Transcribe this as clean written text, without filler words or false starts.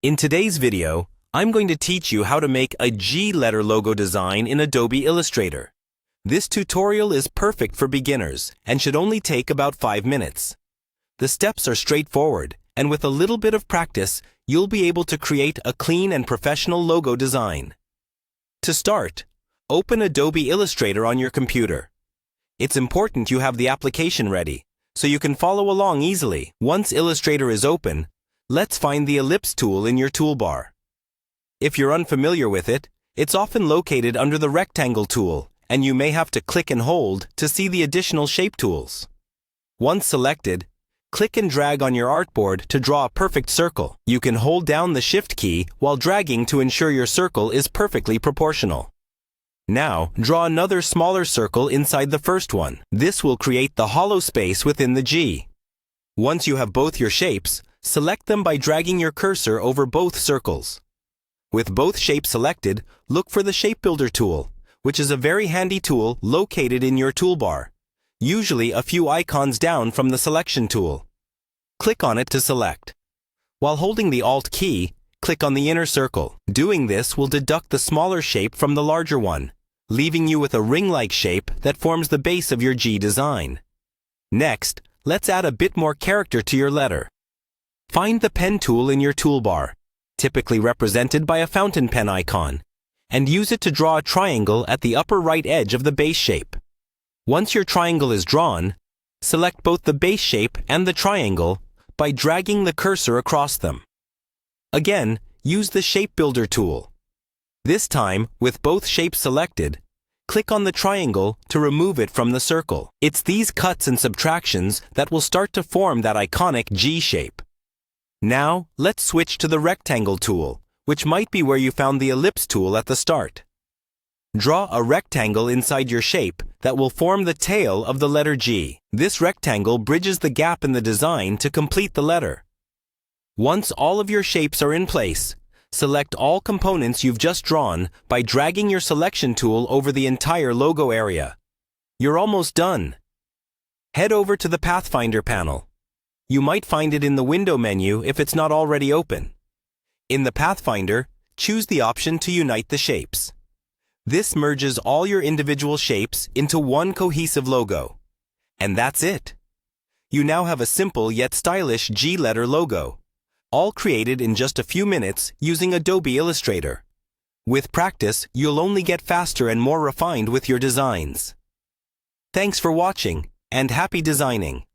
In today's video, I'm going to teach you how to make a G letter logo design in Adobe Illustrator. This tutorial is perfect for beginners and should only take about 5 minutes. The steps are straightforward, and with a little bit of practice, you'll be able to create a clean and professional logo design. To start, open Adobe Illustrator on your computer. It's important you have the application ready, so you can follow along easily. Once Illustrator is open, let's find the ellipse tool in your toolbar. If you're unfamiliar with it, it's often located under the rectangle tool, and you may have to click and hold to see the additional shape tools. Once selected, click and drag on your artboard to draw a perfect circle. You can hold down the Shift key while dragging to ensure your circle is perfectly proportional. Now, draw another smaller circle inside the first one. This will create the hollow space within the G. Once you have both your shapes, select them by dragging your cursor over both circles. With both shapes selected, look for the Shape Builder tool, which is a very handy tool located in your toolbar, usually a few icons down from the Selection tool. Click on it to select. While holding the Alt key, click on the inner circle. Doing this will deduct the smaller shape from the larger one, leaving you with a ring-like shape that forms the base of your G design. Next, let's add a bit more character to your letter. Find the pen tool in your toolbar, typically represented by a fountain pen icon, and use it to draw a triangle at the upper right edge of the base shape. Once your triangle is drawn, select both the base shape and the triangle by dragging the cursor across them. Again, use the Shape Builder tool. This time, with both shapes selected, click on the triangle to remove it from the circle. It's these cuts and subtractions that will start to form that iconic G shape. Now, let's switch to the rectangle tool, which might be where you found the ellipse tool at the start. Draw a rectangle inside your shape that will form the tail of the letter G. This rectangle bridges the gap in the design to complete the letter. Once all of your shapes are in place, select all components you've just drawn by dragging your Selection tool over the entire logo area. You're almost done. Head over to the Pathfinder panel. You might find it in the Window menu if it's not already open. In the Pathfinder, choose the option to unite the shapes. This merges all your individual shapes into one cohesive logo. And that's it. You now have a simple yet stylish G letter logo, all created in just a few minutes using Adobe Illustrator. With practice, you'll only get faster and more refined with your designs. Thanks for watching, and happy designing!